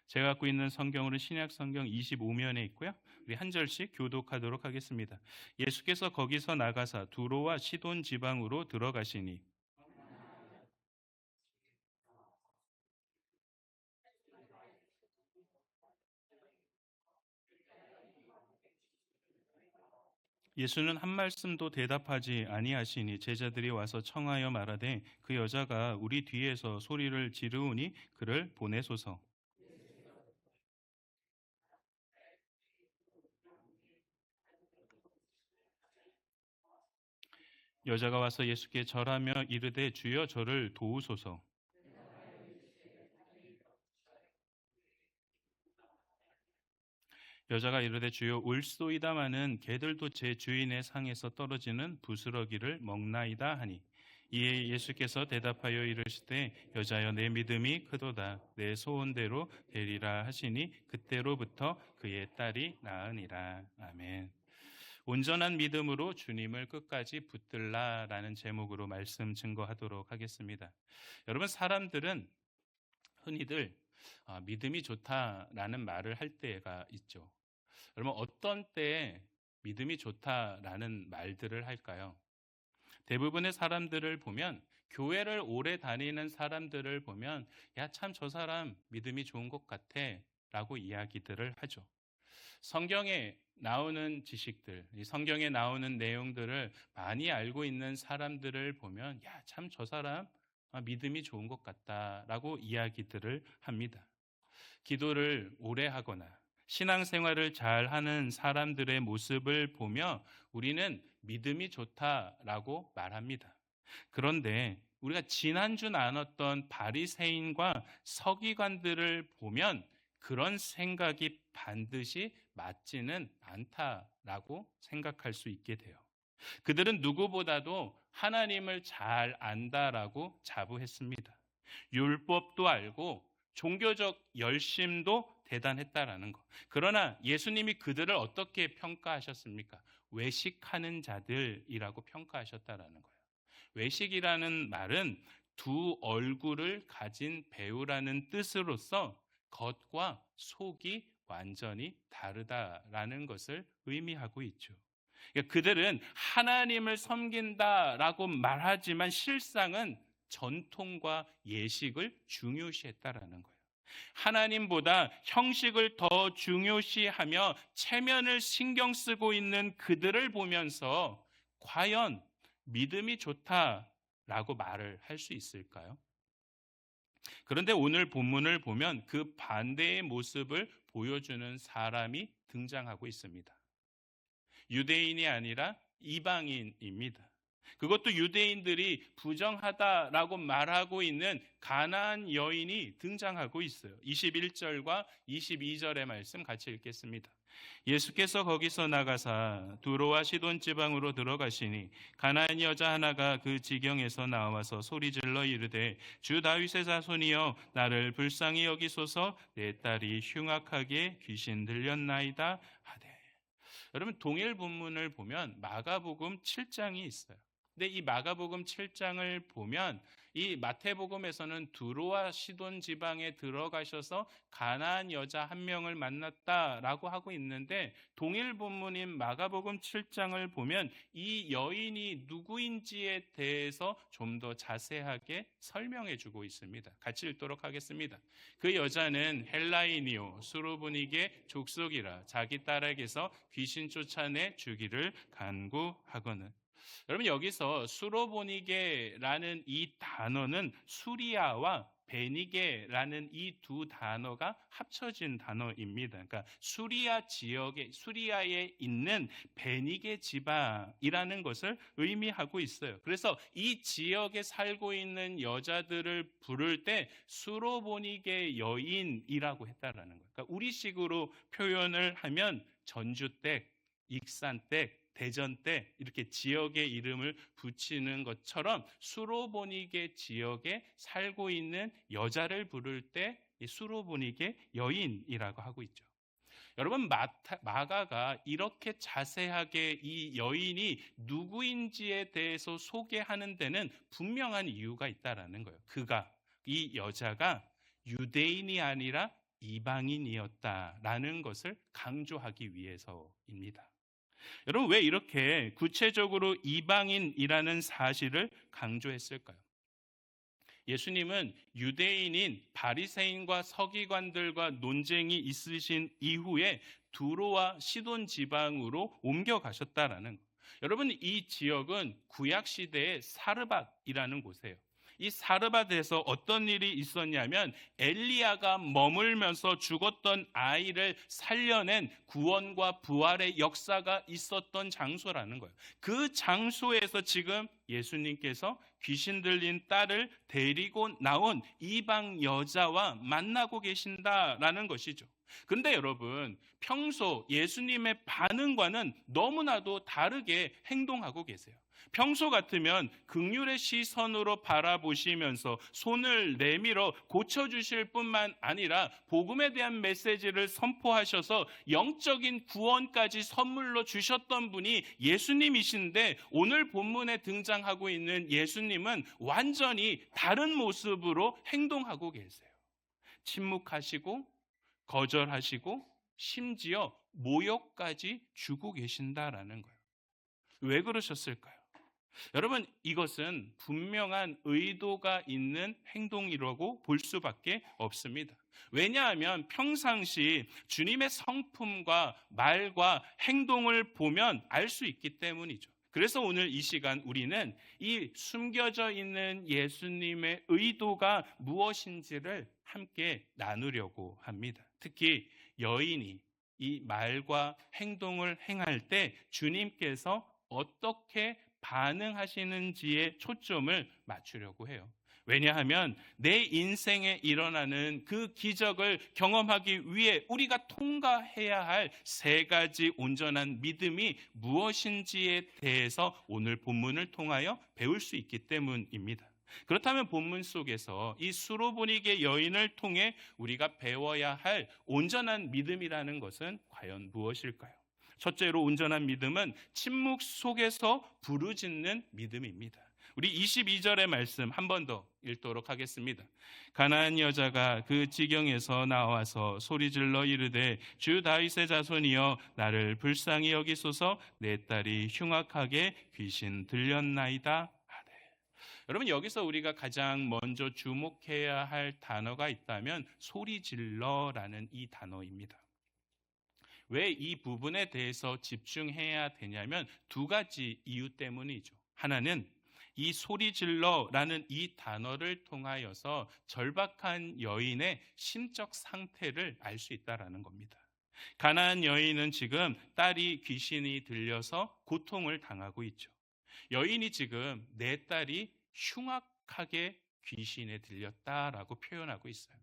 제가 갖고 있는 성경으로 신약 성경 25면에 있고요. 우리 한 절씩 교독하도록 하겠습니다. 예수께서 거기서 나가사 두로와 시돈 지방으로 들어가시니 예수는 한 말씀도 대답하지 아니하시니 제자들이 와서 청하여 말하되 그 여자가 우리 뒤에서 소리를 지르우니 그를 보내소서. 여자가 와서 예수께 절하며 이르되 주여 저를 도우소서. 여자가 이르되 주여 올소이다마는 개들도 제 주인의 상에서 떨어지는 부스러기를 먹나이다 하니 이에 예수께서 대답하여 이르시되 여자여 내 믿음이 크도다 내 소원대로 되리라 하시니 그때로부터 그의 딸이 나으니라. 아멘. 온전한 믿음으로 주님을 끝까지 붙들라라는 제목으로 말씀 증거하도록 하겠습니다. 여러분, 사람들은 흔히들 믿음이 좋다라는 말을 할 때가 있죠. 여러분, 어떤 때에 믿음이 좋다라는 말들을 할까요? 대부분의 사람들을 보면, 교회를 오래 다니는 사람들을 보면 야, 참 저 사람 믿음이 좋은 것 같아 라고 이야기들을 하죠. 성경에 나오는 지식들, 이 성경에 나오는 내용들을 많이 알고 있는 사람들을 보면 야, 참 저 사람 믿음이 좋은 것 같다라고 이야기들을 합니다. 기도를 오래 하거나 신앙생활을 잘 하는 사람들의 모습을 보며 우리는 믿음이 좋다라고 말합니다. 그런데 우리가 지난주 나눴던 바리새인과 서기관들을 보면 그런 생각이 반드시 맞지는 않다라고 생각할 수 있게 돼요. 그들은 누구보다도 하나님을 잘 안다라고 자부했습니다. 율법도 알고 종교적 열심도 대단했다라는 것. 그러나 예수님이 그들을 어떻게 평가하셨습니까? 외식하는 자들이라고 평가하셨다라는 거예요. 외식이라는 말은 두 얼굴을 가진 배우라는 뜻으로서 겉과 속이 완전히 다르다라는 것을 의미하고 있죠. 그러니까 그들은 하나님을 섬긴다라고 말하지만 실상은 전통과 예식을 중요시했다라는 거예요. 하나님보다 형식을 더 중요시하며 체면을 신경 쓰고 있는 그들을 보면서 과연 믿음이 좋다라고 말을 할 수 있을까요? 그런데 오늘 본문을 보면 그 반대의 모습을 보여주는 사람이 등장하고 있습니다. 유대인이 아니라 이방인입니다. 그것도 유대인들이 부정하다라고 말하고 있는 가나안 여인이 등장하고 있어요. 21절과 22절의 말씀 같이 읽겠습니다. 예수께서 거기서 나가사 두로와 시돈 지방으로 들어가시니 가나안 여자 하나가 그 지경에서 나와서 소리질러 이르되 주 다윗의 자손이여 나를 불쌍히 여기소서 내 딸이 흉악하게 귀신 들렸나이다 하되. 여러분, 동일 본문을 보면 마가복음 7장이 있어요. 근데 이 마가복음 7장을 보면 이 마태복음에서는 두로와 시돈 지방에 들어가셔서 가나안 여자 한 명을 만났다라고 하고 있는데 동일 본문인 마가복음 7장을 보면 이 여인이 누구인지에 대해서 좀 더 자세하게 설명해 주고 있습니다. 같이 읽도록 하겠습니다. 그 여자는 헬라인이요 수로보니게 족속이라 자기 딸에게서 귀신 쫓아내 주기를 간구하거늘. 여러분, 여기서 수로보니게라는 이 단어는 수리아와 베니게라는 이 두 단어가 합쳐진 단어입니다. 그러니까 수리아에 있는 베니게 지방이라는 것을 의미하고 있어요. 그래서 이 지역에 살고 있는 여자들을 부를 때 수로보니게 여인이라고 했다라는 거예요. 그러니까 우리식으로 표현을 하면 전주댁, 익산댁, 대전 때 이렇게 지역의 이름을 붙이는 것처럼 수로보니게 지역에 살고 있는 여자를 부를 때 이 수로보니게 여인이라고 하고 있죠. 여러분, 마가가 이렇게 자세하게 이 여인이 누구인지에 대해서 소개하는 데는 분명한 이유가 있다라는 거예요. 이 여자가 유대인이 아니라 이방인이었다라는 것을 강조하기 위해서입니다. 여러분, 왜 이렇게 구체적으로 이방인이라는 사실을 강조했을까요? 예수님은 유대인인 바리새인과 서기관들과 논쟁이 있으신 이후에 두로와 시돈 지방으로 옮겨가셨다라는 것. 여러분, 이 지역은 구약 시대의 사르밧이라는 곳이에요. 이 사르밧에서 어떤 일이 있었냐면 엘리야가 머물면서 죽었던 아이를 살려낸 구원과 부활의 역사가 있었던 장소라는 거예요. 그 장소에서 지금 예수님께서 귀신 들린 딸을 데리고 나온 이방 여자와 만나고 계신다라는 것이죠. 근데 여러분, 평소 예수님의 반응과는 너무나도 다르게 행동하고 계세요. 평소 같으면 긍휼의 시선으로 바라보시면서 손을 내밀어 고쳐주실 뿐만 아니라 복음에 대한 메시지를 선포하셔서 영적인 구원까지 선물로 주셨던 분이 예수님이신데, 오늘 본문에 등장하고 있는 예수님은 완전히 다른 모습으로 행동하고 계세요. 침묵하시고 거절하시고 심지어 모욕까지 주고 계신다라는 거예요. 왜 그러셨을까요? 여러분, 이것은 분명한 의도가 있는 행동이라고 볼 수밖에 없습니다. 왜냐하면 평상시 주님의 성품과 말과 행동을 보면 알 수 있기 때문이죠. 그래서 오늘 이 시간 우리는 이 숨겨져 있는 예수님의 의도가 무엇인지를 함께 나누려고 합니다. 특히 여인이 이 말과 행동을 행할 때 주님께서 어떻게 반응하시는지에 초점을 맞추려고 해요. 왜냐하면 내 인생에 일어나는 그 기적을 경험하기 위해 우리가 통과해야 할 세 가지 온전한 믿음이 무엇인지에 대해서 오늘 본문을 통하여 배울 수 있기 때문입니다. 그렇다면 본문 속에서 이 수로보니게 여인을 통해 우리가 배워야 할 온전한 믿음이라는 것은 과연 무엇일까요? 첫째로 온전한 믿음은 침묵 속에서 부르짖는 믿음입니다. 우리 22절의 말씀 한 번 더 읽도록 하겠습니다. 가나안 여자가 그 지경에서 나와서 소리질러 이르되 주 다윗의 자손이여 나를 불쌍히 여기소서, 내 딸이 흉악하게 귀신 들렸나이다 하되. 여러분, 여기서 우리가 가장 먼저 주목해야 할 단어가 있다면 소리질러라는 이 단어입니다. 왜 이 부분에 대해서 집중해야 되냐면 두 가지 이유 때문이죠. 하나는 이 소리질러라는 이 단어를 통하여서 절박한 여인의 심적 상태를 알 수 있다는 겁니다. 가나안 여인은 지금 딸이 귀신이 들려서 고통을 당하고 있죠. 여인이 지금 내 딸이 흉악하게 귀신에 들렸다라고 표현하고 있어요.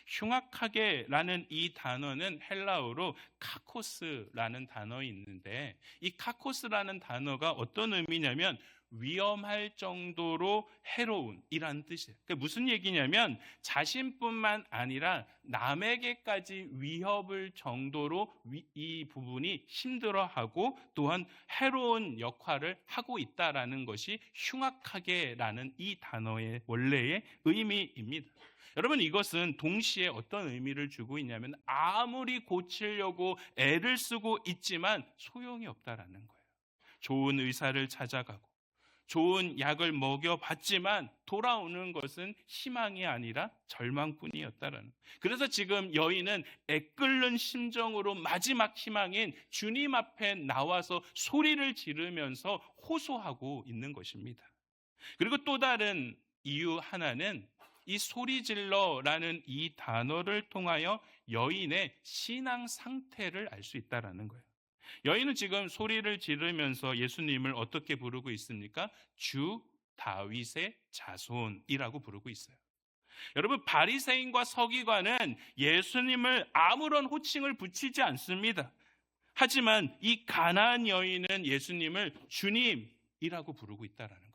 흉악하게라는 이 단어는 헬라어로 카코스라는 단어가 있는데, 이 카코스라는 단어가 어떤 의미냐면 위험할 정도로 해로운이라는 뜻이에요. 그러니까 무슨 얘기냐면 자신뿐만 아니라 남에게까지 위협을 정도로 이 부분이 힘들어하고 또한 해로운 역할을 하고 있다라는 것이 흉악하게라는 이 단어의 원래의 의미입니다. 여러분, 이것은 동시에 어떤 의미를 주고 있냐면 아무리 고치려고 애를 쓰고 있지만 소용이 없다라는 거예요. 좋은 의사를 찾아가고 좋은 약을 먹여봤지만 돌아오는 것은 희망이 아니라 절망뿐이었다라는 거예요. 그래서 지금 여인은 애끓는 심정으로 마지막 희망인 주님 앞에 나와서 소리를 지르면서 호소하고 있는 것입니다. 그리고 또 다른 이유 하나는 이 소리질러라는 이 단어를 통하여 여인의 신앙 상태를 알 수 있다는 거예요. 여인은 지금 소리를 지르면서 예수님을 어떻게 부르고 있습니까? 주 다윗의 자손이라고 부르고 있어요. 여러분, 바리새인과 서기관은 예수님을 아무런 호칭을 붙이지 않습니다. 하지만 이 가나안 여인은 예수님을 주님이라고 부르고 있다는 거예요.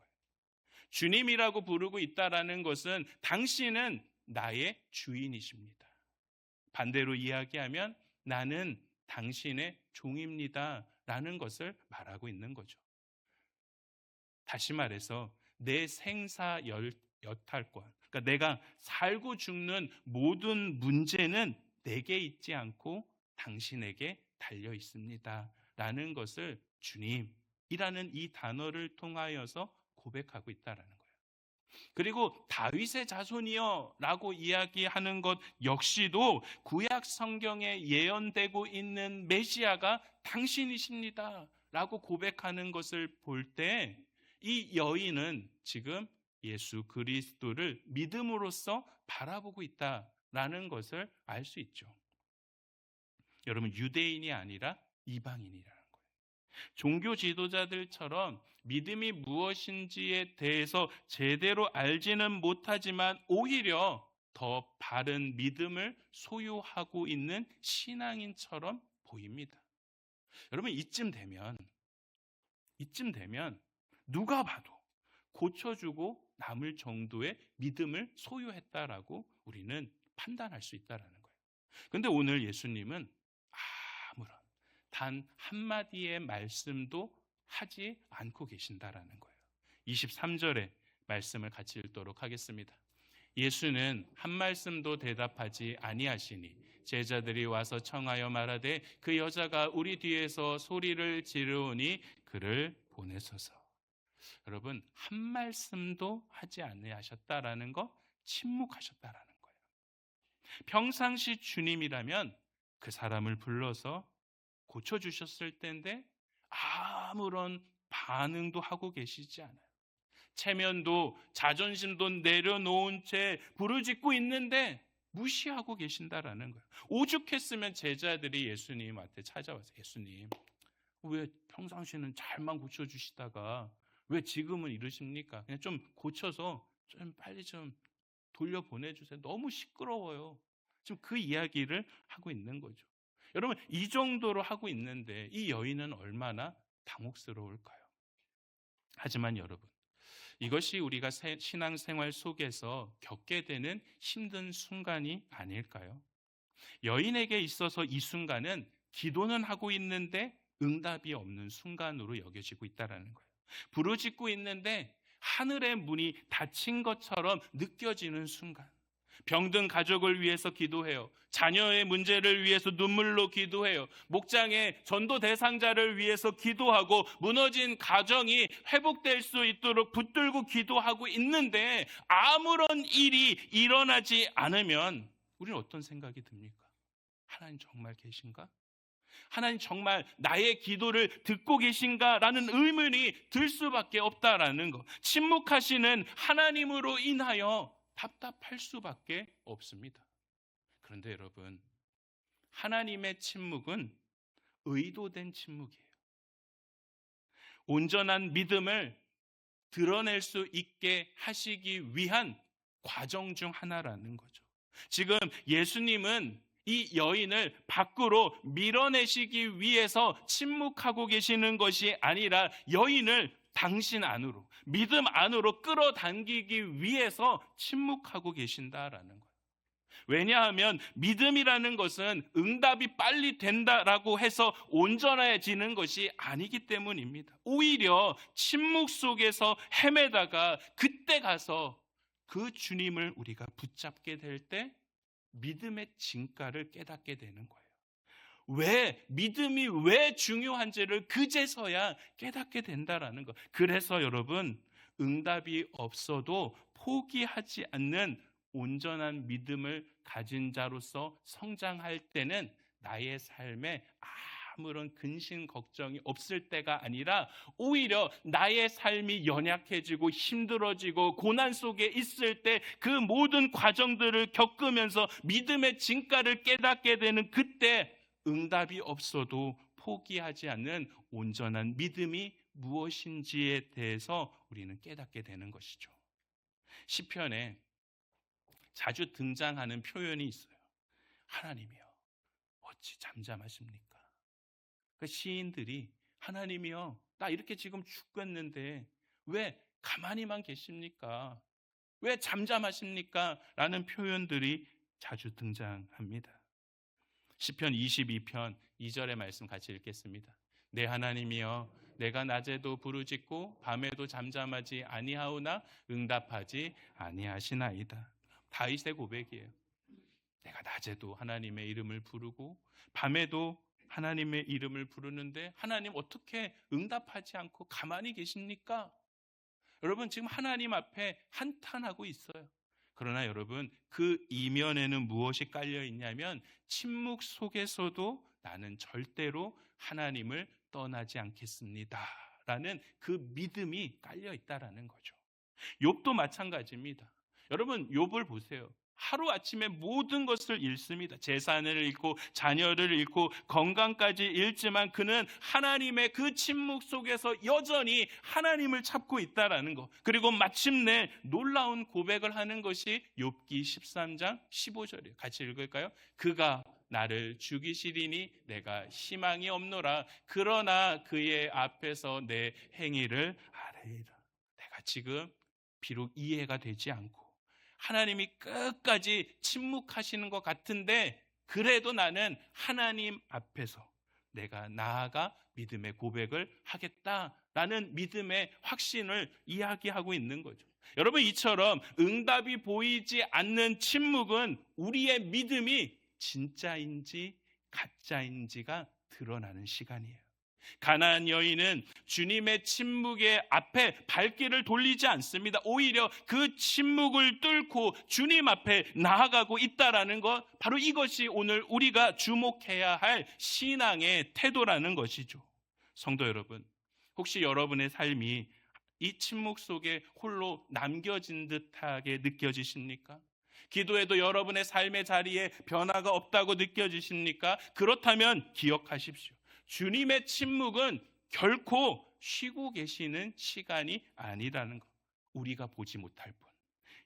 주님이라고 부르고 있다는 것은 당신은 나의 주인이십니다. 반대로 이야기하면 나는 당신의 종입니다 라는 것을 말하고 있는 거죠. 다시 말해서 내 생사 여탈권, 그러니까 내가 살고 죽는 모든 문제는 내게 있지 않고 당신에게 달려 있습니다. 라는 것을 주님이라는 이 단어를 통하여서 고백하고 있다라는 거예요. 그리고 다윗의 자손이여 라고 이야기하는 것 역시도 구약 성경에 예언되고 있는 메시아가 당신이십니다 라고 고백하는 것을 볼 때 이 여인은 지금 예수 그리스도를 믿음으로써 바라보고 있다라는 것을 알 수 있죠. 여러분, 유대인이 아니라 이방인이라는 거예요. 종교 지도자들처럼 믿음이 무엇인지에 대해서 제대로 알지는 못하지만 오히려 더 바른 믿음을 소유하고 있는 신앙인처럼 보입니다. 여러분, 이쯤 되면 누가 봐도 고쳐주고 남을 정도의 믿음을 소유했다라고 우리는 판단할 수 있다라는 거예요. 그런데 오늘 예수님은 아무런 단 한마디의 말씀도 하지 않고 계신다라는 거예요. 23절의 말씀을 같이 읽도록 하겠습니다. 예수는 한 말씀도 대답하지 아니하시니 제자들이 와서 청하여 말하되 그 여자가 우리 뒤에서 소리를 지르오니 그를 보내소서. 여러분, 한 말씀도 하지 아니하셨다라는 거, 침묵하셨다라는 거예요. 평상시 주님이라면 그 사람을 불러서 고쳐주셨을 텐데 아무런 반응도 하고 계시지 않아요. 체면도 자존심도 내려놓은 채 부르짖고 있는데 무시하고 계신다라는 거예요. 오죽했으면 제자들이 예수님한테 찾아와서 예수님, 왜 평상시는 잘만 고쳐주시다가 왜 지금은 이러십니까? 그냥 좀 고쳐서 좀 빨리 좀 돌려보내주세요. 너무 시끄러워요. 지금 그 이야기를 하고 있는 거죠. 여러분, 이 정도로 하고 있는데 이 여인은 얼마나 당혹스러울까요? 하지만 여러분, 이것이 우리가 신앙생활 속에서 겪게 되는 힘든 순간이 아닐까요? 여인에게 있어서 이 순간은 기도는 하고 있는데 응답이 없는 순간으로 여겨지고 있다는 거예요. 부르짖고 있는데 하늘의 문이 닫힌 것처럼 느껴지는 순간. 병든 가족을 위해서 기도해요. 자녀의 문제를 위해서 눈물로 기도해요. 목장의 전도 대상자를 위해서 기도하고 무너진 가정이 회복될 수 있도록 붙들고 기도하고 있는데 아무런 일이 일어나지 않으면 우리는 어떤 생각이 듭니까? 하나님 정말 계신가? 하나님 정말 나의 기도를 듣고 계신가라는 의문이 들 수밖에 없다라는 것. 침묵하시는 하나님으로 인하여 답답할 수밖에 없습니다. 그런데 여러분, 하나님의 침묵은 의도된 침묵이에요. 온전한 믿음을 드러낼 수 있게 하시기 위한 과정 중 하나라는 거죠. 지금 예수님은 이 여인을 밖으로 밀어내시기 위해서 침묵하고 계시는 것이 아니라 여인을 당신 안으로, 믿음 안으로 끌어당기기 위해서 침묵하고 계신다라는 거예요. 왜냐하면 믿음이라는 것은 응답이 빨리 된다라고 해서 온전해지는 것이 아니기 때문입니다. 오히려 침묵 속에서 헤매다가 그때 가서 그 주님을 우리가 붙잡게 될 때 믿음의 진가를 깨닫게 되는 거예요. 믿음이 왜 중요한지를 그제서야 깨닫게 된다라는 것. 그래서 여러분, 응답이 없어도 포기하지 않는 온전한 믿음을 가진 자로서 성장할 때는 나의 삶에 아무런 근심 걱정이 없을 때가 아니라 오히려 나의 삶이 연약해지고 힘들어지고 고난 속에 있을 때 그 모든 과정들을 겪으면서 믿음의 진가를 깨닫게 되는 그때 응답이 없어도 포기하지 않는 온전한 믿음이 무엇인지에 대해서 우리는 깨닫게 되는 것이죠. 시편에 자주 등장하는 표현이 있어요. 하나님이여 어찌 잠잠하십니까? 그 시인들이 하나님이여 나 이렇게 지금 죽겠는데 왜 가만히만 계십니까? 왜 잠잠하십니까? 라는 표현들이 자주 등장합니다. 시편 22편 2절의 말씀 같이 읽겠습니다. 내 하나님이여 내가 낮에도 부르짖고 밤에도 잠잠하지 아니하오나 응답하지 아니하시나이다. 다윗의 고백이에요. 내가 낮에도 하나님의 이름을 부르고 밤에도 하나님의 이름을 부르는데 하나님 어떻게 응답하지 않고 가만히 계십니까? 여러분 지금 하나님 앞에 한탄하고 있어요. 그러나 여러분 그 이면에는 무엇이 깔려 있냐면 침묵 속에서도 나는 절대로 하나님을 떠나지 않겠습니다 라는 그 믿음이 깔려 있다라는 거죠. 욥도 마찬가지입니다. 여러분 욥을 보세요. 하루아침에 모든 것을 잃습니다. 재산을 잃고 자녀를 잃고 건강까지 잃지만 그는 하나님의 그 침묵 속에서 여전히 하나님을 찾고 있다라는 것. 그리고 마침내 놀라운 고백을 하는 것이 욥기 13장 15절이에요. 같이 읽을까요? 그가 나를 죽이시리니 내가 희망이 없노라. 그러나 그의 앞에서 내 행위를 아뢰리라. 내가 지금 비록 이해가 되지 않고 하나님이 끝까지 침묵하시는 것 같은데 그래도 나는 하나님 앞에서 내가 나아가 믿음의 고백을 하겠다라는 믿음의 확신을 이야기하고 있는 거죠. 여러분 이처럼 응답이 보이지 않는 침묵은 우리의 믿음이 진짜인지 가짜인지가 드러나는 시간이에요. 가나안 여인은 주님의 침묵의 앞에 발길을 돌리지 않습니다. 오히려 그 침묵을 뚫고 주님 앞에 나아가고 있다라는 것, 바로 이것이 오늘 우리가 주목해야 할 신앙의 태도라는 것이죠. 성도 여러분, 혹시 여러분의 삶이 이 침묵 속에 홀로 남겨진 듯하게 느껴지십니까? 기도해도 여러분의 삶의 자리에 변화가 없다고 느껴지십니까? 그렇다면 기억하십시오. 주님의 침묵은 결코 쉬고 계시는 시간이 아니라는 것. 우리가 보지 못할 뿐.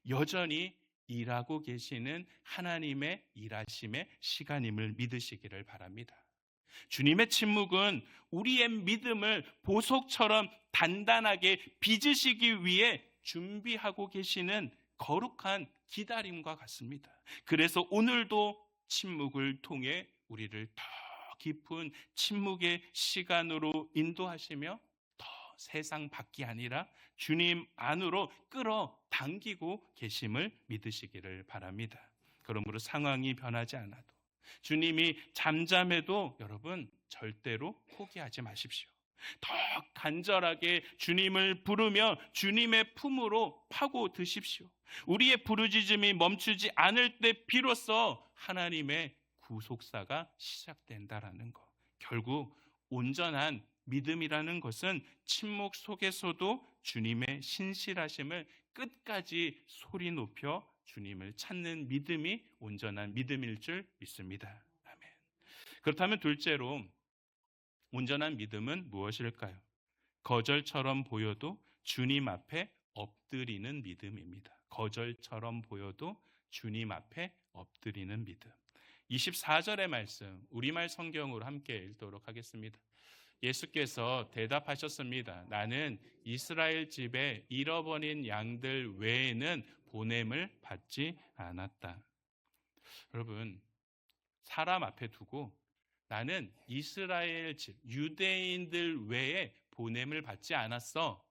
여전히 일하고 계시는 하나님의 일하심의 시간임을 믿으시기를 바랍니다. 주님의 침묵은 우리의 믿음을 보석처럼 단단하게 빚으시기 위해 준비하고 계시는 거룩한 기다림과 같습니다. 그래서 오늘도 침묵을 통해 우리를 더 깊은 침묵의 시간으로 인도하시며 더 세상 밖이 아니라 주님 안으로 끌어당기고 계심을 믿으시기를 바랍니다. 그러므로 상황이 변하지 않아도 주님이 잠잠해도 여러분 절대로 포기하지 마십시오. 더 간절하게 주님을 부르며 주님의 품으로 파고드십시오. 우리의 부르짖음이 멈추지 않을 때 비로소 하나님의 구속사가 시작된다라는 것. 결국 온전한 믿음이라는 것은 침묵 속에서도 주님의 신실하심을 끝까지 소리 높여 주님을 찾는 믿음이 온전한 믿음일 줄 믿습니다. 아멘. 그렇다면 둘째로 온전한 믿음은 무엇일까요? 거절처럼 보여도 주님 앞에 엎드리는 믿음입니다. 거절처럼 보여도 주님 앞에 엎드리는 믿음. 24절의 말씀, 우리말 성경으로 함께 읽도록 하겠습니다. 예수께서 대답하셨습니다. 나는 이스라엘 집에 잃어버린 양들 외에는 보냄을 받지 않았다. 여러분, 사람 앞에 두고 나는 이스라엘 집, 유대인들 외에 보냄을 받지 않았어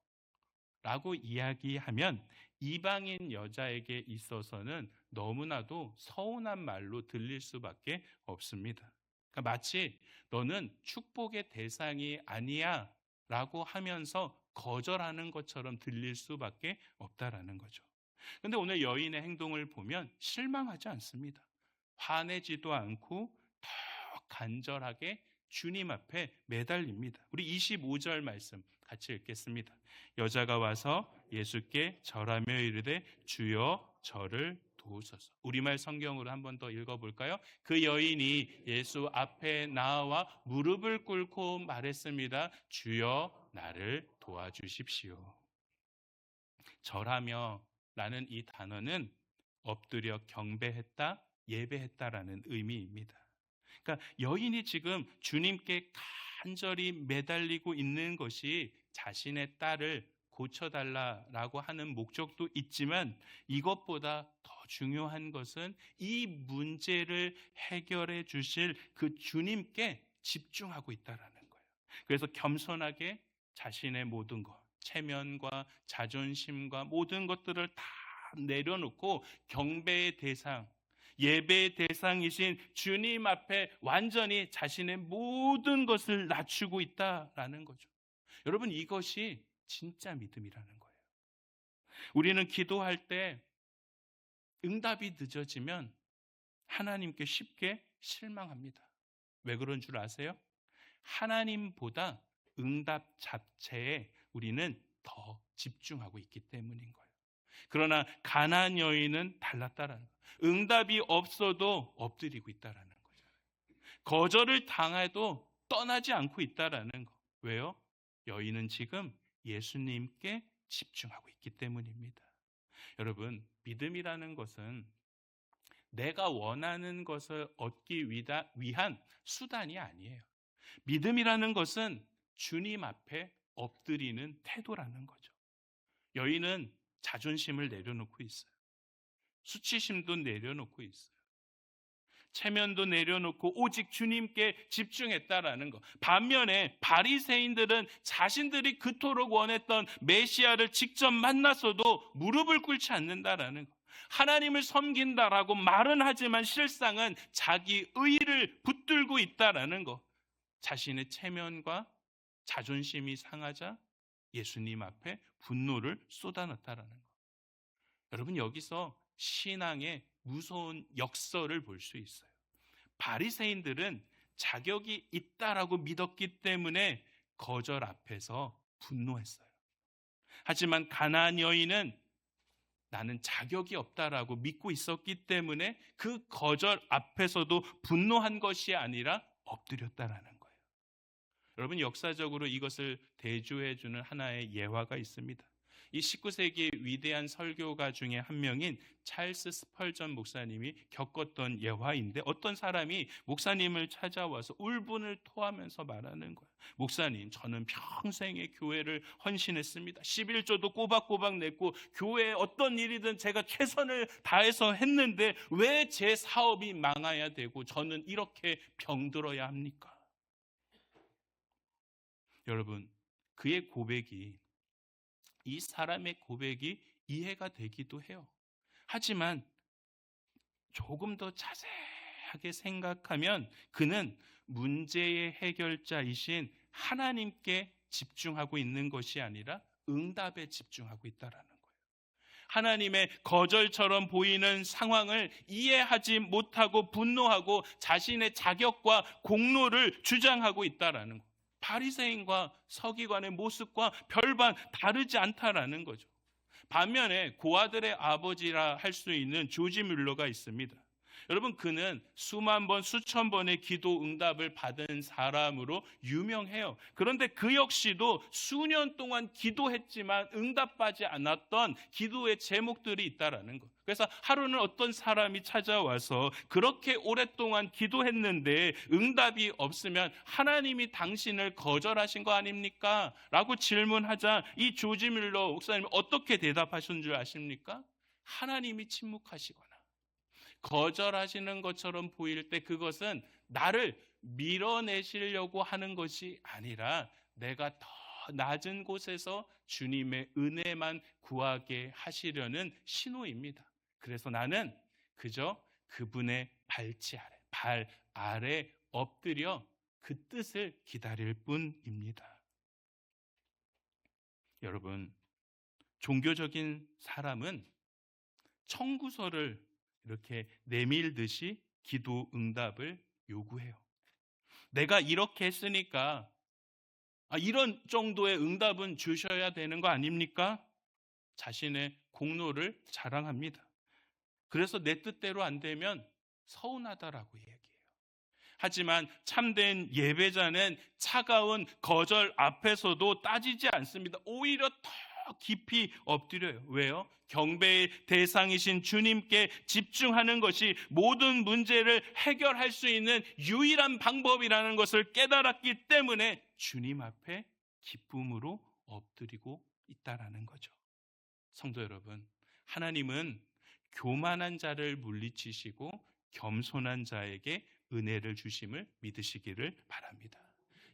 라고 이야기하면 이방인 여자에게 있어서는 너무나도 서운한 말로 들릴 수밖에 없습니다. 그러니까 마치 너는 축복의 대상이 아니야 라고 하면서 거절하는 것처럼 들릴 수밖에 없다라는 거죠. 그런데 오늘 여인의 행동을 보면 실망하지 않습니다. 화내지도 않고 더 간절하게 주님 앞에 매달립니다. 우리 25절 말씀 같이 읽겠습니다. 여자가 와서 예수께 절하며 이르되 주여 저를 도우소서. 우리말 성경으로 한 번 더 읽어볼까요? 그 여인이 예수 앞에 나와 무릎을 꿇고 말했습니다. 주여 나를 도와주십시오. 절하며 라는 이 단어는 엎드려 경배했다, 예배했다라는 의미입니다. 그러니까 여인이 지금 주님께 간절히 매달리고 있는 것이 자신의 딸을 고쳐달라라고 하는 목적도 있지만 이것보다 더 중요한 것은 이 문제를 해결해 주실 그 주님께 집중하고 있다라는 거예요. 그래서 겸손하게 자신의 모든 것, 체면과 자존심과 모든 것들을 다 내려놓고 경배의 대상, 예배의 대상이신 주님 앞에 완전히 자신의 모든 것을 낮추고 있다라는 거죠. 여러분, 이것이 진짜 믿음이라는 거예요. 우리는 기도할 때 응답이 늦어지면 하나님께 쉽게 실망합니다. 왜 그런 줄 아세요? 하나님보다 응답 자체에 우리는 더 집중하고 있기 때문인 거예요. 그러나 가나안 여인은 달랐다라는 거예요. 응답이 없어도 엎드리고 있다라는 거죠. 거절을 당해도 떠나지 않고 있다라는 거. 왜요? 여인은 지금 예수님께 집중하고 있기 때문입니다. 여러분, 믿음이라는 것은 내가 원하는 것을 얻기 위한 수단이 아니에요. 믿음이라는 것은 주님 앞에 엎드리는 태도라는 거죠. 여인은 자존심을 내려놓고 있어요. 수치심도 내려놓고 있어요. 체면도 내려놓고 오직 주님께 집중했다라는 것. 반면에 바리새인들은 자신들이 그토록 원했던 메시아를 직접 만났어도 무릎을 꿇지 않는다라는 것. 하나님을 섬긴다라고 말은 하지만 실상은 자기 의를 붙들고 있다라는 것. 자신의 체면과 자존심이 상하자 예수님 앞에 분노를 쏟아놨다라는 것. 여러분, 여기서 신앙의 무서운 역설을 볼 수 있어요. 바리새인들은 자격이 있다라고 믿었기 때문에 거절 앞에서 분노했어요. 하지만 가나안 여인은 나는 자격이 없다라고 믿고 있었기 때문에 그 거절 앞에서도 분노한 것이 아니라 엎드렸다라는 거예요. 여러분, 역사적으로 이것을 대조해주는 하나의 예화가 있습니다. 이 19세기 위대한 설교가 중에 한 명인 찰스 스펄전 목사님이 겪었던 예화인데, 어떤 사람이 목사님을 찾아와서 울분을 토하면서 말하는 거예요. 목사님, 저는 평생의 교회를 헌신했습니다. 11조도 꼬박꼬박 냈고 교회에 어떤 일이든 제가 최선을 다해서 했는데 왜 제 사업이 망해야 되고 저는 이렇게 병들어야 합니까? 여러분, 그의 고백이, 이 사람의 고백이 이해가 되기도 해요. 하지만 조금 더 자세하게 생각하면 그는 문제의 해결자이신 하나님께 집중하고 있는 것이 아니라 응답에 집중하고 있다라는 거예요. 하나님의 거절처럼 보이는 상황을 이해하지 못하고 분노하고 자신의 자격과 공로를 주장하고 있다라는 거예요. 바리새인과 서기관의 모습과 별반 다르지 않다라는 거죠. 반면에 고아들의 아버지라 할 수 있는 조지 뮬러가 있습니다. 여러분, 그는 수만 번, 수천 번의 기도 응답을 받은 사람으로 유명해요. 그런데 그 역시도 수년 동안 기도했지만 응답받지 않았던 기도의 제목들이 있다라는 것. 그래서 하루는 어떤 사람이 찾아와서 그렇게 오랫동안 기도했는데 응답이 없으면 하나님이 당신을 거절하신 거 아닙니까? 라고 질문하자 이 조지 뮬러 목사님이 어떻게 대답하신 줄 아십니까? 하나님이 침묵하시거나 거절하시는 것처럼 보일 때 그것은 나를 밀어내시려고 하는 것이 아니라 내가 더 낮은 곳에서 주님의 은혜만 구하게 하시려는 신호입니다. 그래서 나는 그저 그분의 발 아래 엎드려 그 뜻을 기다릴 뿐입니다. 여러분, 종교적인 사람은 청구서를 이렇게 내밀듯이 기도 응답을 요구해요. 내가 이렇게 했으니까 이런 정도의 응답은 주셔야 되는 거 아닙니까? 자신의 공로를 자랑합니다. 그래서 내 뜻대로 안 되면 서운하다라고 얘기해요. 하지만 참된 예배자는 차가운 거절 앞에서도 따지지 않습니다. 오히려 더 깊이 엎드려요. 왜요? 경배의 대상이신 주님께 집중하는 것이 모든 문제를 해결할 수 있는 유일한 방법이라는 것을 깨달았기 때문에 주님 앞에 기쁨으로 엎드리고 있다라는 거죠. 성도 여러분, 하나님은 교만한 자를 물리치시고 겸손한 자에게 은혜를 주심을 믿으시기를 바랍니다.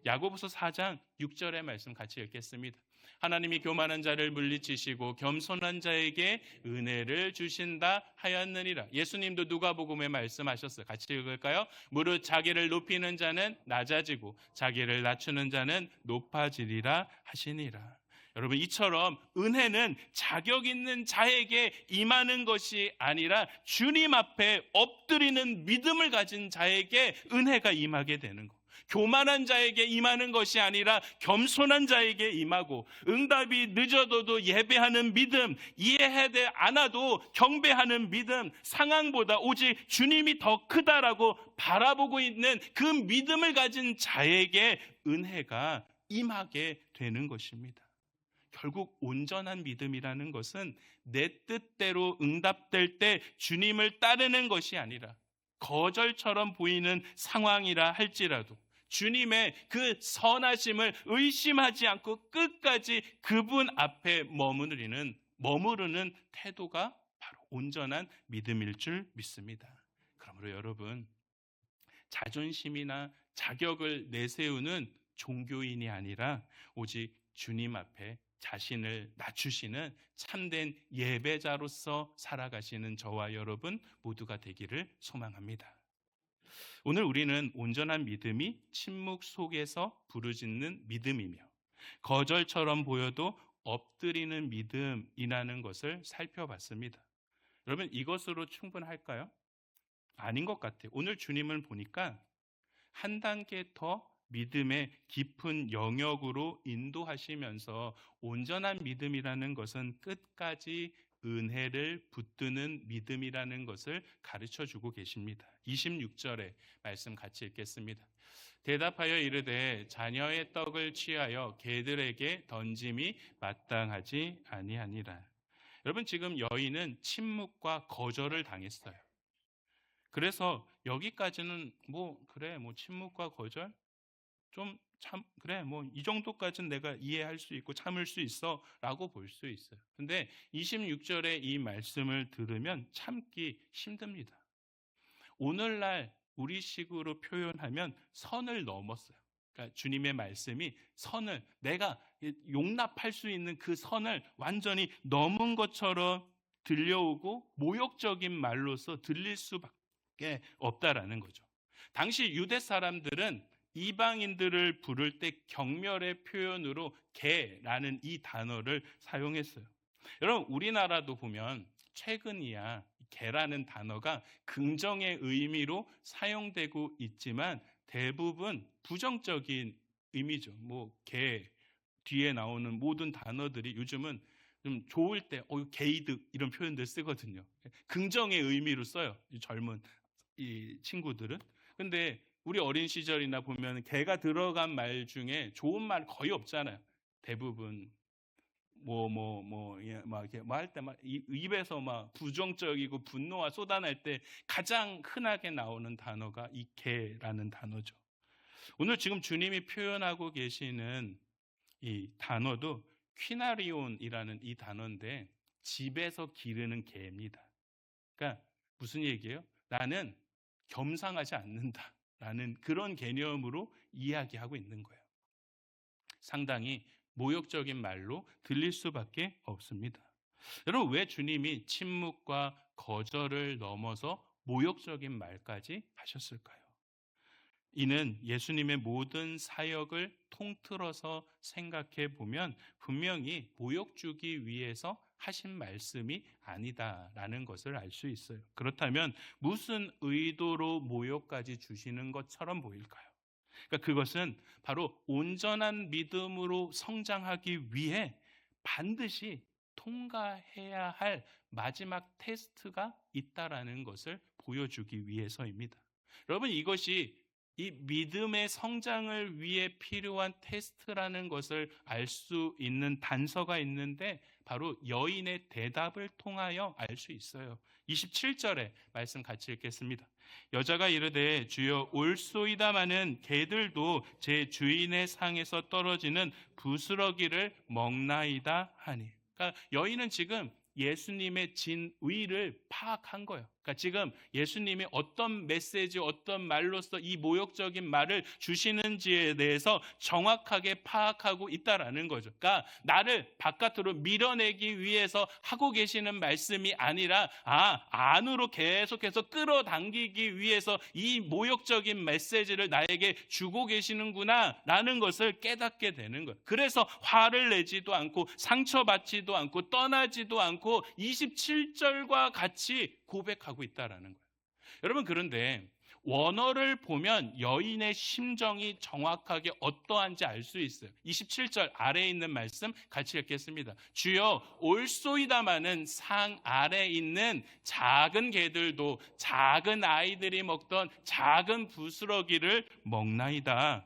야고보서 4장 6절의 말씀 같이 읽겠습니다. 하나님이 교만한 자를 물리치시고 겸손한 자에게 은혜를 주신다 하였느니라. 예수님도 누가복음에 말씀하셨어요. 같이 읽을까요? 무릇 자기를 높이는 자는 낮아지고 자기를 낮추는 자는 높아지리라 하시니라. 여러분, 이처럼 은혜는 자격 있는 자에게 임하는 것이 아니라 주님 앞에 엎드리는 믿음을 가진 자에게 은혜가 임하게 되는 것. 교만한 자에게 임하는 것이 아니라 겸손한 자에게 임하고, 응답이 늦어도 예배하는 믿음, 이해하지 않아도 경배하는 믿음, 상황보다 오직 주님이 더 크다라고 바라보고 있는 그 믿음을 가진 자에게 은혜가 임하게 되는 것입니다. 결국 온전한 믿음이라는 것은 내 뜻대로 응답될 때 주님을 따르는 것이 아니라 거절처럼 보이는 상황이라 할지라도 주님의 그 선하심을 의심하지 않고 끝까지 그분 앞에 머무르는 태도가 바로 온전한 믿음일 줄 믿습니다. 그러므로 여러분, 자존심이나 자격을 내세우는 종교인이 아니라 오직 주님 앞에 자신을 낮추시는 참된 예배자로서 살아가시는 저와 여러분 모두가 되기를 소망합니다. 오늘 우리는 온전한 믿음이 침묵 속에서 부르짖는 믿음이며 거절처럼 보여도 엎드리는 믿음이라는 것을 살펴봤습니다. 여러분, 이것으로 충분할까요? 아닌 것 같아요. 오늘 주님을 보니까 한 단계 더 믿음의 깊은 영역으로 인도하시면서 온전한 믿음이라는 것은 끝까지 은혜를 붙드는 믿음이라는 것을 가르쳐주고 계십니다. 26절의 말씀 같이 읽겠습니다. 대답하여 이르되 자녀의 떡을 취하여 개들에게 던짐이 마땅하지 아니하니라. 여러분, 지금 여인은 침묵과 거절을 당했어요. 그래서 여기까지는 침묵과 거절? 이 정도까지는 내가 이해할 수 있고 참을 수 있어 라고 볼 수 있어요. 근데 26절의 이 말씀을 들으면 참기 힘듭니다. 오늘날 우리식으로 표현하면 선을 넘었어요. 그러니까 주님의 말씀이 선을, 내가 용납할 수 있는 그 선을 완전히 넘은 것처럼 들려오고 모욕적인 말로서 들릴 수밖에 없다라는 거죠. 당시 유대 사람들은 이방인들을 부를 때 경멸의 표현으로 개라는 이 단어를 사용했어요. 여러분, 우리나라도 보면 최근이야 개라는 단어가 긍정의 의미로 사용되고 있지만 대부분 부정적인 의미죠. 개 뒤에 나오는 모든 단어들이 요즘은 좀 좋을 때 게이득 이런 표현들 쓰거든요. 긍정의 의미로 써요, 이 젊은 이 친구들은. 근데 우리 어린 시절이나 보면 개가 들어간 말 중에 좋은 말 거의 없잖아요. 대부분 이렇게 할 때 막 입에서 막 부정적이고 분노가 쏟아날 때 가장 흔하게 나오는 단어가 이 개라는 단어죠. 오늘 지금 주님이 표현하고 계시는 이 단어도 퀴나리온이라는 이 단어인데 집에서 기르는 개입니다. 그러니까 무슨 얘기예요? 나는 겸상하지 않는다 라는 그런 개념으로 이야기하고 있는 거예요. 상당히 모욕적인 말로 들릴 수밖에 없습니다. 여러분, 왜 주님이 침묵과 거절을 넘어서 모욕적인 말까지 하셨을까요? 이는 예수님의 모든 사역을 통틀어서 생각해 보면 분명히 모욕 주기 위해서 하신 말씀이 아니다라는 것을 알 수 있어요. 그렇다면 무슨 의도로 모욕까지 주시는 것처럼 보일까요? 그러니까 그것은 바로 온전한 믿음으로 성장하기 위해 반드시 통과해야 할 마지막 테스트가 있다라는 것을 보여주기 위해서입니다. 여러분, 이것이 이 믿음의 성장을 위해 필요한 테스트라는 것을 알 수 있는 단서가 있는데 바로 여인의 대답을 통하여 알 수 있어요. 27절에 말씀 같이 읽겠습니다. 여자가 이르되 주여 올소이다마는 개들도 제 주인의 상에서 떨어지는 부스러기를 먹나이다 하니. 그러니까 여인은 지금 예수님의 진의를 파악한 거예요. 그러니까 그러니까 지금 예수님이 어떤 메시지, 어떤 말로써 이 모욕적인 말을 주시는지에 대해서 정확하게 파악하고 있다라는 거죠. 그러니까 나를 바깥으로 밀어내기 위해서 하고 계시는 말씀이 아니라 안으로 계속해서 끌어당기기 위해서 이 모욕적인 메시지를 나에게 주고 계시는구나 라는 것을 깨닫게 되는 거예요. 그래서 화를 내지도 않고 상처받지도 않고 떠나지도 않고 27절과 같이 고백하고 있다라는 거예요. 여러분, 그런데 원어를 보면 여인의 심정이 정확하게 어떠한지 알 수 있어요. 27절 아래에 있는 말씀 같이 읽겠습니다. 주여, 올소이다마는 상 아래에 있는 작은 개들도 작은 아이들이 먹던 작은 부스러기를 먹나이다.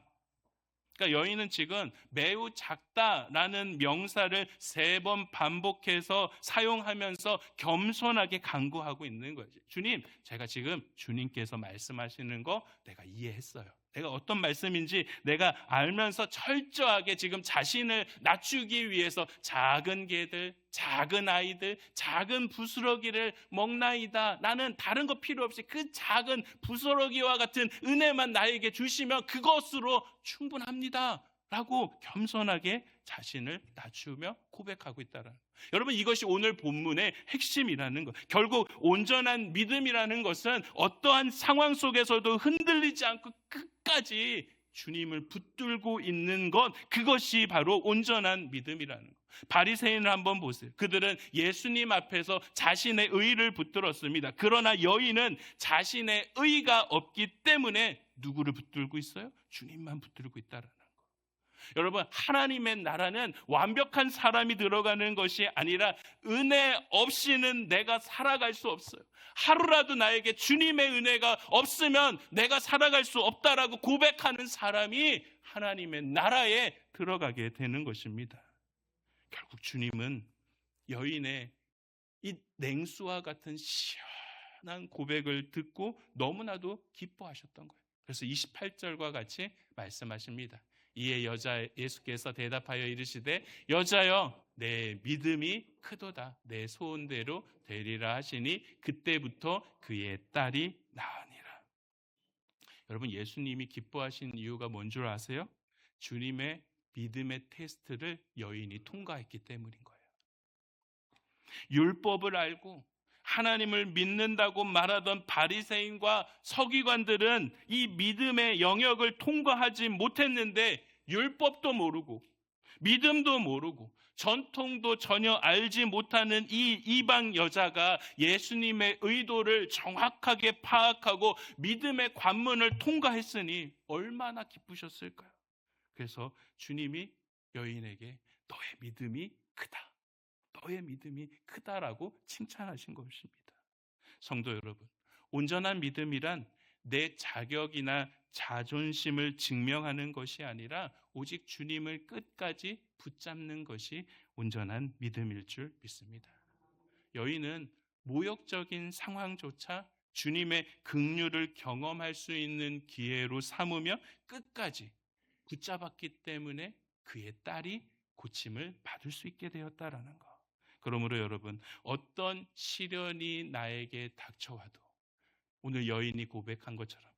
그러니까 여인은 지금 매우 작다라는 명사를 3번 반복해서 사용하면서 겸손하게 간구하고 있는 거죠. 주님, 제가 지금 주님께서 말씀하시는 거 내가 이해했어요. 내가 어떤 말씀인지 내가 알면서 철저하게 지금 자신을 낮추기 위해서 작은 개들, 작은 아이들, 작은 부스러기를 먹나이다. 나는 다른 거 필요 없이 그 작은 부스러기와 같은 은혜만 나에게 주시면 그것으로 충분합니다. 라고 겸손하게 자신을 낮추며 고백하고 있다는 거예요. 여러분, 이것이 오늘 본문의 핵심이라는 것. 결국 온전한 믿음이라는 것은 어떠한 상황 속에서도 흔들리지 않고 끝까지 주님을 붙들고 있는 것, 그것이 바로 온전한 믿음이라는 것. 바리새인을 한번 보세요. 그들은 예수님 앞에서 자신의 의를 붙들었습니다. 그러나 여인은 자신의 의가 없기 때문에 누구를 붙들고 있어요? 주님만 붙들고 있다라는 거. 여러분, 하나님의 나라는 완벽한 사람이 들어가는 것이 아니라 은혜 없이는 내가 살아갈 수 없어요. 하루라도 나에게 주님의 은혜가 없으면 내가 살아갈 수 없다라고 고백하는 사람이 하나님의 나라에 들어가게 되는 것입니다. 결국 주님은 여인의 이 냉수와 같은 시원한 고백을 듣고 너무나도 기뻐하셨던 거예요. 그래서 28절과 같이 말씀하십니다. 이에 예수께서 대답하여 이르시되 여자여, 내 믿음이 크도다. 내 소원대로 되리라 하시니 그때부터 그의 딸이 나으니라. 여러분, 예수님이 기뻐하신 이유가 뭔 줄 아세요? 주님의 믿음의 테스트를 여인이 통과했기 때문인 거예요. 율법을 알고 하나님을 믿는다고 말하던 바리새인과 서기관들은 이 믿음의 영역을 통과하지 못했는데 율법도 모르고 믿음도 모르고 전통도 전혀 알지 못하는 이 이방 여자가 예수님의 의도를 정확하게 파악하고 믿음의 관문을 통과했으니 얼마나 기쁘셨을까요? 그래서 주님이 여인에게 너의 믿음이 크다. 너의 믿음이 크다라고 칭찬하신 것입니다. 성도 여러분, 온전한 믿음이란 내 자격이나 자존심을 증명하는 것이 아니라 오직 주님을 끝까지 붙잡는 것이 온전한 믿음일 줄 믿습니다. 여인은 모욕적인 상황조차 주님의 긍휼을 경험할 수 있는 기회로 삼으며 끝까지 붙잡았기 때문에 그의 딸이 고침을 받을 수 있게 되었다라는 것. 그러므로 여러분, 어떤 시련이 나에게 닥쳐와도 오늘 여인이 고백한 것처럼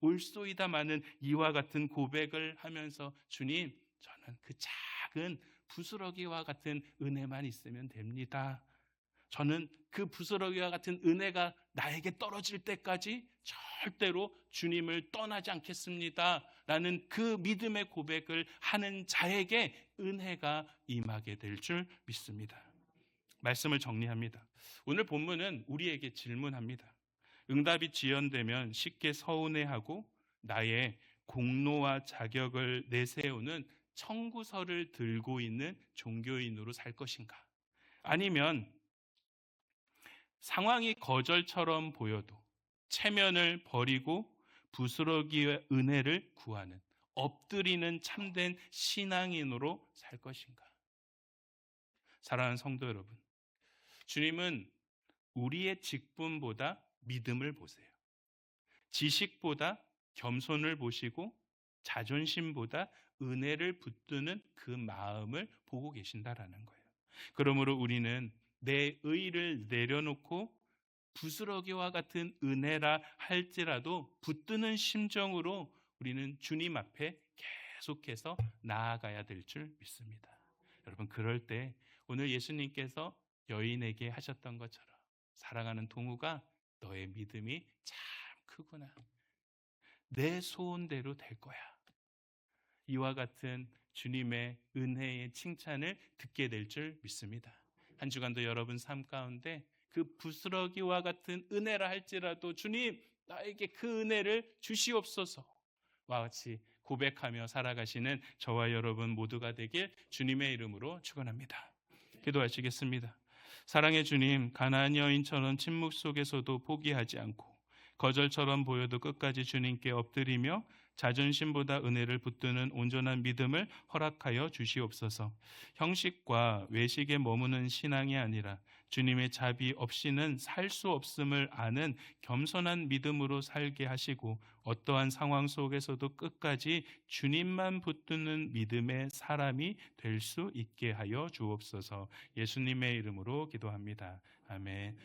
올소이다마는 이와 같은 고백을 하면서 주님, 저는 그 작은 부스러기와 같은 은혜만 있으면 됩니다. 저는 그 부스러기와 같은 은혜가 나에게 떨어질 때까지 절대로 주님을 떠나지 않겠습니다. 라는 그 믿음의 고백을 하는 자에게 은혜가 임하게 될 줄 믿습니다. 말씀을 정리합니다. 오늘 본문은 우리에게 질문합니다. 응답이 지연되면 쉽게 서운해하고 나의 공로와 자격을 내세우는 청구서를 들고 있는 종교인으로 살 것인가? 아니면 상황이 거절처럼 보여도 체면을 버리고 부스러기의 은혜를 구하는 엎드리는 참된 신앙인으로 살 것인가? 사랑하는 성도 여러분, 주님은 우리의 직분보다 믿음을 보세요. 지식보다 겸손을 보시고 자존심보다 은혜를 붙드는 그 마음을 보고 계신다라는 거예요. 그러므로 우리는 내 의를 내려놓고 부스러기와 같은 은혜라 할지라도 붙드는 심정으로 우리는 주님 앞에 계속해서 나아가야 될 줄 믿습니다. 여러분, 그럴 때 오늘 예수님께서 여인에게 하셨던 것처럼, 사랑하는 동우가 너의 믿음이 참 크구나, 내 소원대로 될 거야, 이와 같은 주님의 은혜의 칭찬을 듣게 될 줄 믿습니다. 한 주간도 여러분 삶 가운데 그 부스러기와 같은 은혜라 할지라도 주님, 나에게 그 은혜를 주시옵소서와 같이 고백하며 살아가시는 저와 여러분 모두가 되길 주님의 이름으로 축원합니다. 기도하시겠습니다. 사랑의 주님, 가나안 여인처럼 침묵 속에서도 포기하지 않고 거절처럼 보여도 끝까지 주님께 엎드리며 자존심보다 은혜를 붙드는 온전한 믿음을 허락하여 주시옵소서. 형식과 외식에 머무는 신앙이 아니라 주님의 자비 없이는 살 수 없음을 아는 겸손한 믿음으로 살게 하시고, 어떠한 상황 속에서도 끝까지 주님만 붙드는 믿음의 사람이 될 수 있게 하여 주옵소서. 예수님의 이름으로 기도합니다. 아멘.